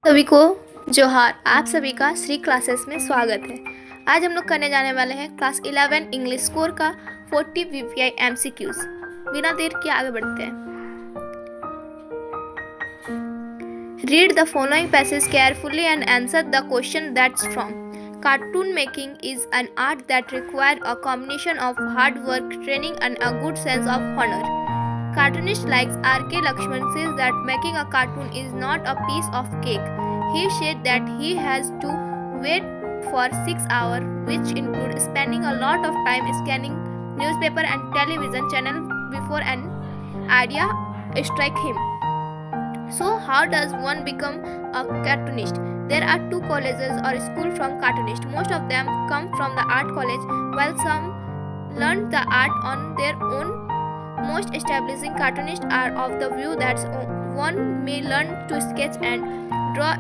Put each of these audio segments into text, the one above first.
सभी को जोहार। आप सभी का श्री क्लासेस में स्वागत है। आज हम लोग करने जाने वाले हैं क्लास 11 इंग्लिश स्कोर का 40 VPI MCQs। बिना देर के आगे बढ़ते हैं। Read the following passage carefully and answer the question that's from. Cartoon making is an art that requires a combination of hard work, training, and a good sense of honor. Cartoonist like R.K. Lakshman says that making a cartoon is not a piece of cake. He said that he has to wait for 6 hours, which include spending a lot of time scanning newspaper and television channel before an idea strikes him. So how does one become a cartoonist? There are two colleges or schools from cartoonists. Most of them come from the art college, while some learn the art on their own. Most establishing cartoonists are of the view that one may learn to sketch and draw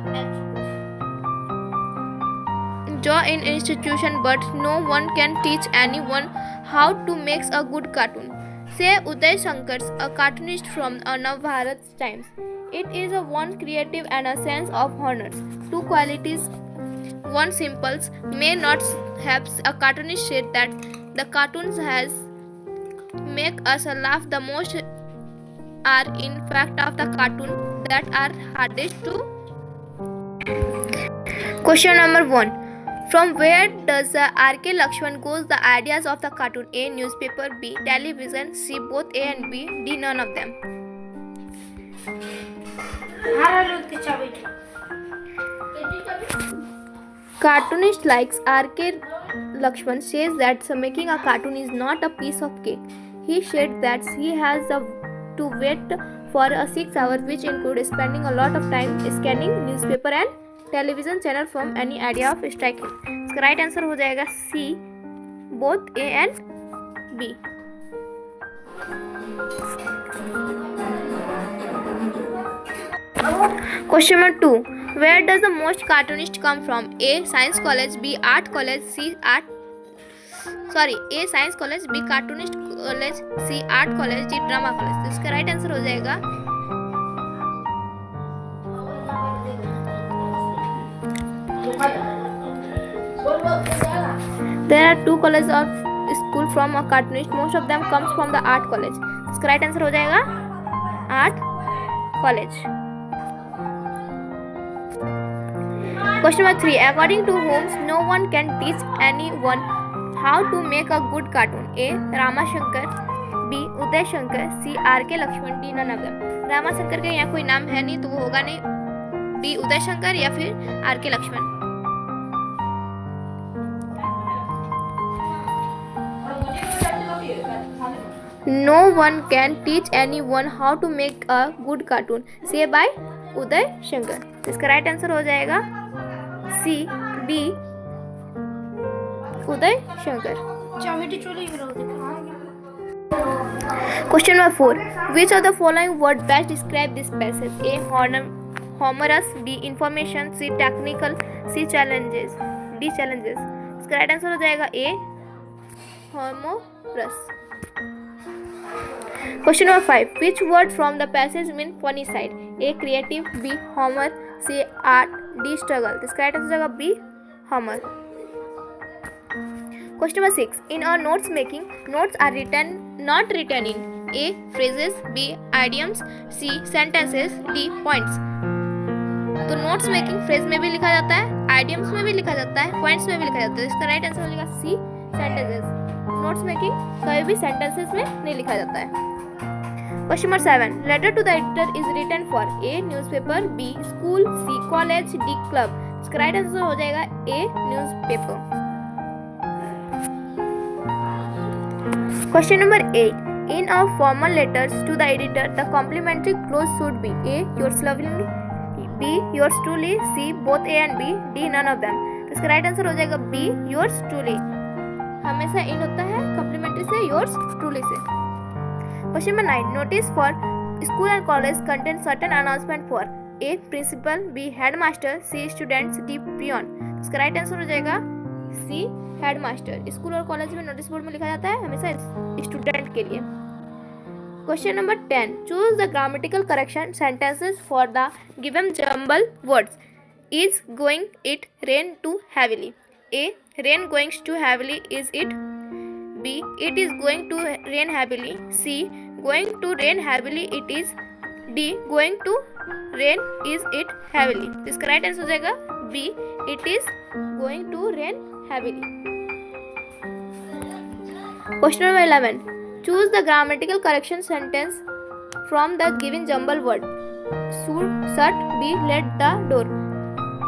in institution, but no one can teach anyone how to make a good cartoon. Say Uday Shankar, a cartoonist from Navbharat Times. It is a one creative and a sense of honor. Two qualities. One simple may not have a cartoonist said that the cartoons has make us laugh the most are in fact of the cartoon that are hardest to. Question number 1. From where does R.K. Lakshman goes the ideas of the cartoon? A. Newspaper. B. Television. C. Both A and B. D. None of them. Cartoonist likes R.K. Lakshman says that making a cartoon is not a piece of cake. He said that he has to wait for 6 hours, which include spending a lot of time scanning newspaper and television channel from any idea of striking. इसका right answer हो जाएगा C, both A and B. Question number 2. Where does the most cartoonist come from? A. Science college. B. Art college. A. Science college. B. Cartoonist college. C. Art college. D. Drama college. तो इसका right answer हो जाएगा There are two colleges of school from a cartoonist. Most of them comes from the art college. इसका right answer हो जाएगा art college. Question number 3. According to whom no one can teach anyone how to make a good cartoon? A. Rama Shankar. B. Uday Shankar. C. R.K. Lakshman. D. None of them. Rama Shankar का यहाँ कोई नाम है नहीं तो वो होगा नहीं B. उदय शंकर या फिर R.K. Lakshman. No one can teach anyone how to make a good cartoon. Say by Uday Shankar. इसका राइट आंसर हो जाएगा C. B. Uday Shankar. Question number 4. Which of the following words best describe this passage? A. Humorous. B. Information. C. Technical. C. Challenges. D. Challenges. इसका right answer हो जाएगा A. Humorous. Question number 5. Which word from the passage mean funny side? A. Creative. B. Humor. C. Art. D. Struggle. इसका right answer हो जाएगा B. Humor. Question number 6. In our notes making, notes are not written in A. Phrases. B. Idioms. C. Sentences. D. Points. तो notes making phrase में भी लिखा जाता है, idioms में भी लिखा जाता है, पॉइंट्स में भी लिखा जाता है. इसका राइट आंसर हो जाएगा C. सेंटेंसेस. नोट्स मेकिंग कभी भी सेंटेंसेस में नहीं लिखा जाता है. Question number 7. Letter to the editor is written for A. Newspaper. B. School. C. College. D. Club. इसका राइट आंसर हो जाएगा A. Newspaper. Question number 8. In our formal letters to the editor, the complimentary clause should be A. Yours lovingly. B. Yours truly. C. Both A and B. D. None of them. तो इसका right answer हो जाएगा B. Yours truly. हमेशा इन होता है complementary से yours truly से. Question number 9. Notice for school and college contain certain announcement for A. Principal. B. Headmaster. C. Students. D. Peon. इसका राइट आंसर हो जाएगा C. हेडमास्टर. स्कूल और कॉलेज में नोटिस बोर्ड में लिखा जाता है हमेशा स्टूडेंट के लिए. Question number 10. Choose the grammatical correction sentences for the given jumble words. Is going it rain too heavily? A. Rain going too heavily is it? B. It is going to rain heavily. C. Going to rain heavily it is. D. Going to rain is it heavily? इसका right answer हो जाएगा B. It is going to rain heavily. Question number 11. Choose the grammatical correction sentence from the given jumble word. Should, shut, be, let the door.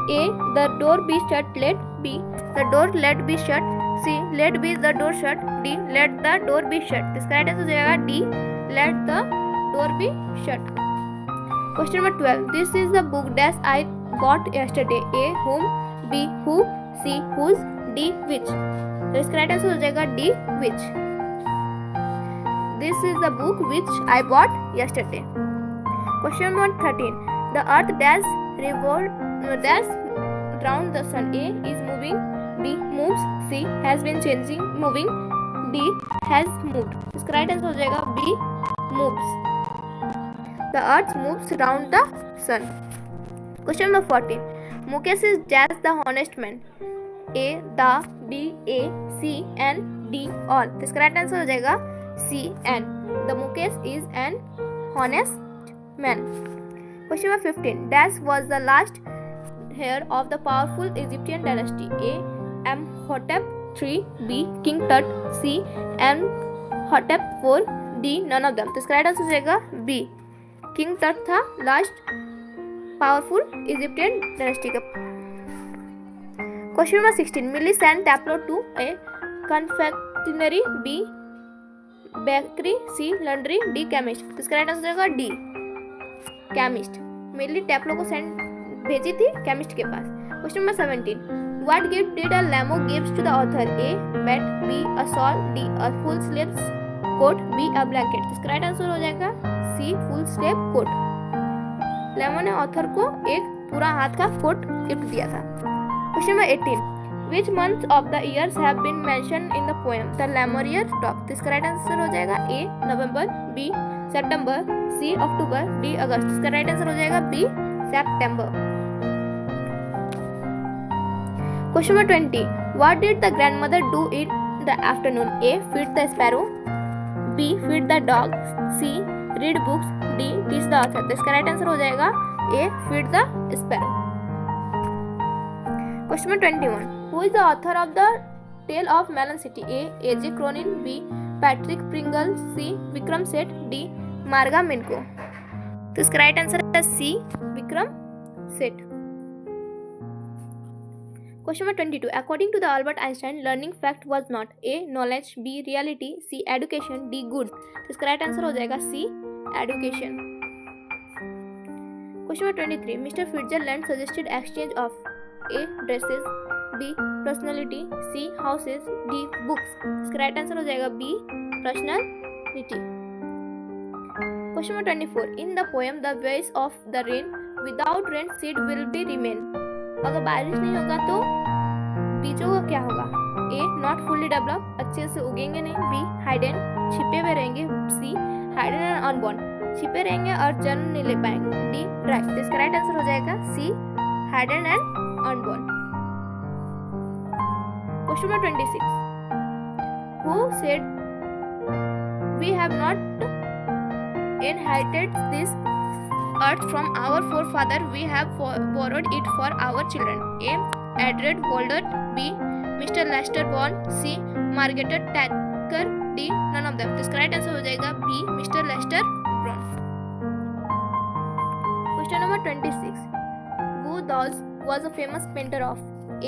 A. The door be shut. Let B. The door let be shut. C. Let be the door shut. D. Let the door be shut. इसका right answer हो जाएगा D. Let the door be shut. Question number 12. This is the book that I bought yesterday. A. Whom. B. Who. C. Whose. D. Which. इसका right answer हो जाएगा D. Which. This is the book which I bought yesterday. Question number 13. The earth dash round the sun. A. Is moving. B. Moves. C. Has been changing moving. D. Has moved. इसका right answer हो जाएगा B. Moves. The earth moves round the sun. Question number 14. Mukesh is just the honest man. A. The. B. A. C. and D. all. इसका right answer हो जाएगा C. and. The Mukesh is an honest man. Question number 15. Dash was the last heir of the powerful Egyptian dynasty. A. Amenhotep III. B. King Tut. C. Amenhotep IV. D. None of them. तो इसका right answer हो जाएगा B. King Tut था last powerful Egyptian dynasty का. Question number 16. Millie send Taplow to a confectionery. B. Bakery. C. Laundry. D. Chemist. इसका right answer होगा D. Chemist. Millie Taplow को send भेजी थी केमिस्ट के पास. क्वेश्चन नंबर 17. What gift did a Lamo gives to the author? A. Bat. B. A shawl. D. A full sleeves coat. B. A blanket. इसका राइट आंसर हो जाएगा C. Full sleeve coat. लेमो ने ऑथर को एक पूरा हाथ का कोट गिफ्ट दिया था. Question number 18. Which months of the years have been mentioned in the poem The Lemurier Talk? इसका राइट आंसर हो जाएगा A. November. B. September. C. October. D. अगस्त. इसका राइट आंसर हो जाएगा B. September. Question number 20. What did the grandmother do in the afternoon? A. Feed the sparrow. B. Feed the dog. C. Read books. D. Teach the author. तो इसका right answer हो जाएगा A. Feed the sparrow. Question number 21. Who is the author of the Tale of Melon City? A. A.J. Cronin. B. Patrick Pringle. C. Vikram Seth. D. Marga Minko. तो इसका right answer है C. Vikram Seth. Question number 22. According to the Albert Einstein, learning fact was not A. knowledge. B. reality. C. education. D. good. तो इसका right answer हो जाएगा C. education. Question number 23. Mr. Fitzgerald suggested exchange of A. dresses. B. personality. C. houses. D. books. इसका right answer हो जाएगा B. personality. Question number 24. In the poem The Voice of the Rain, without rain seed will be remain. अगर बारिश नहीं होगा तो बीजों का क्या होगा? A. नॉट फुल्ली डेवलप, अच्छे से उगेंगे नहीं. B. हाइडन, छिपे हुए रहेंगे. C. हाइडन एंड अनबॉर्न, छिपे रहेंगे और जन्म नहीं ले पाएंगे. D. ड्राई. तो इसका राइट आंसर हो जाएगा C. Hidden and unborn. Question number 26. Who said we have not inherited this earth from our forefather, we have borrowed it for our children? A. Edred Walden. B. Mr. Lester Bond. C. Margaret Thatcher. D. None of them. तो इसका right answer हो जाएगा B. Mr. Lester Bond. Question number 26. Gu Dawes was a famous painter of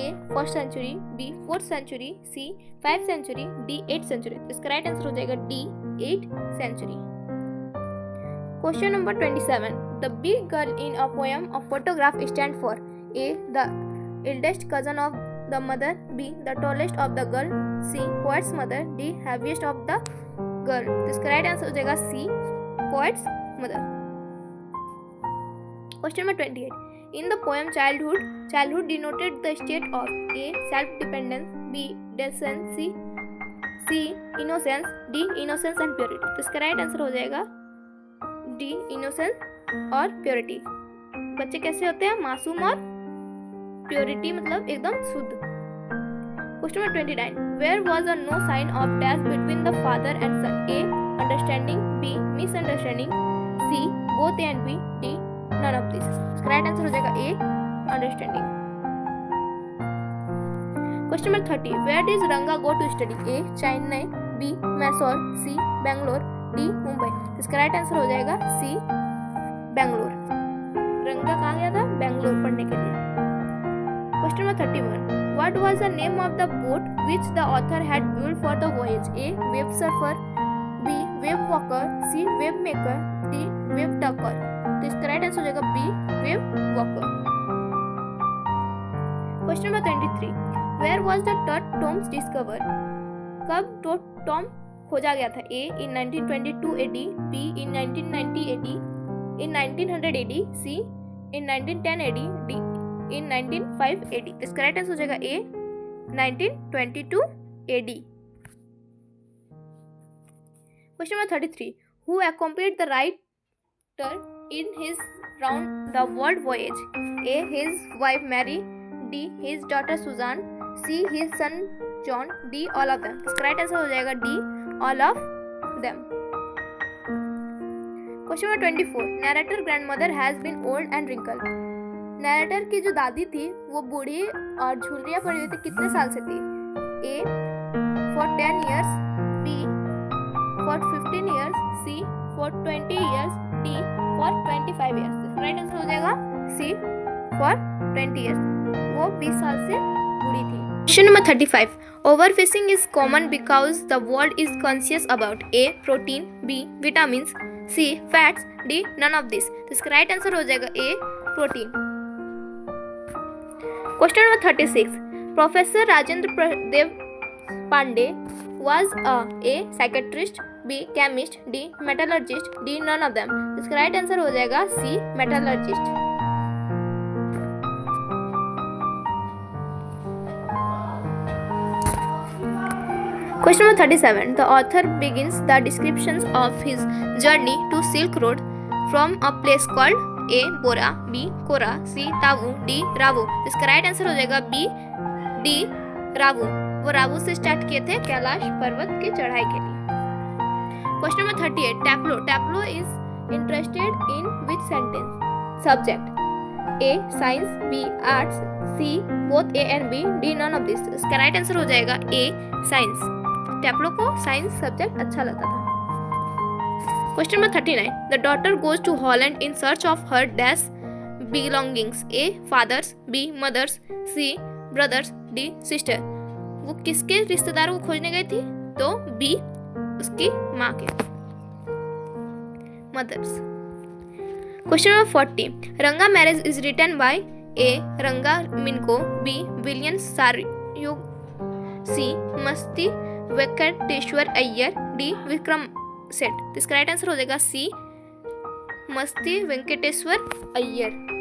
A. 1st century. B. 4th century. C. 5th century. D. 8th century. तो इसका right answer हो जाएगा D. 8th century. Question number 27. The big girl in a poem of photograph stand for A. The eldest cousin of the mother. B. The tallest of the girl. C. Poet's mother. D. Heaviest of the girl. तो इसका right answer हो जाएगा C. Poet's mother. Question number 28. In the poem childhood denoted the state of A. self-dependence. B. decency. C. innocence. D. innocence and purity. तो इसका right answer हो जाएगा D. innocence और purity. बच्चे कैसे होते हैं? मासूम और प्योरिटी मतलब एकदम शुद्ध। Question number 29, where was a no sign of dash between the father and son? A understanding, B misunderstanding, C both A and B, D none of this. Right answer हो जाएगा A understanding. Question number 30, where does Ranga go to study? A Chennai, B Mysore, C Bangalore, D Mumbai. इसका right answer हो जाएगा सी बेंगलोर। रंगा कहाँ गया था? बेंगलोर पढ़ने के लिए। Question number 31, what was the name of the boat which the author had built for the voyage? A web surfer, B web walker, C web maker, D web tucker. तो इसका राइट आंसर हो जाएगा B web walker. Question number 23, where was the Tut tombs discover? कब Tut tomb खोजा गया था? A in 1922 AD, B in 1990 AD, in 1900 AD, C in 1910 AD, D in 1905 AD। इसका right answer हो जाएगा ए 1922 AD। Question number 33, who accompanied the writer in his round the world voyage? A his wife Mary, D his daughter Susan, C his son John, D all of them। इसका right answer हो जाएगा D all of them। Question number 24, narrator grandmother has been old and wrinkled। Narrator की जो दादी थी वो बूढ़ी और झुर्रियाँ पड़ी हुई थी, कितने साल से थी? ए for 10 years, B for 15 years, C for 20 years, D for 25 years। Right answer हो जाएगा C for 20 years। वो 20 साल से बूढ़ी थी। Question number 35, overfishing is common because the world is conscious about A protein, B vitamins, C fats, D none of this। तो इसका right answer हो जाएगा A protein. Question number 36, professor Rajendra Dev Pandey was A psychiatrist, B chemist, D metallurgist, D none of them। इसका right answer हो जाएगा C metallurgist। Question number 37, the author begins the descriptions of his journey to Silk Road from a place called A Bora, B Kora, C Tavu, D Ravu। इसका right answer हो जाएगा B D रावू। वो रावू से start किए थे कैलाश पर्वत की चढ़ाई के लिए। Question number 38, Taplow. Taplow is interested in which sentence? Subject A science, B arts, C both A and B, D none of this. इसका राइट आंसर हो जाएगा ए साइंस। टैप्लो को साइंस सब्जेक्ट अच्छा लगता था। Question number 39, the daughter goes to Holland in search of her dash belongings? A father's, B mother's, C brother's, D sister. वो किसके रिश्तेदारों को खोजने गई थी? तो बी उसकी माँ के, मदर्स। क्वेश्चन नंबर 40, रंगा मैरिज इज रिटन बाय ए रंगा मिनको, बी विलियम सारयुग, सी मस्ती वेंकटेश्वर अय्यर, डी विक्रम सेठ। इसका राइट आंसर हो जाएगा सी मस्ती वेंकटेश्वर अय्यर।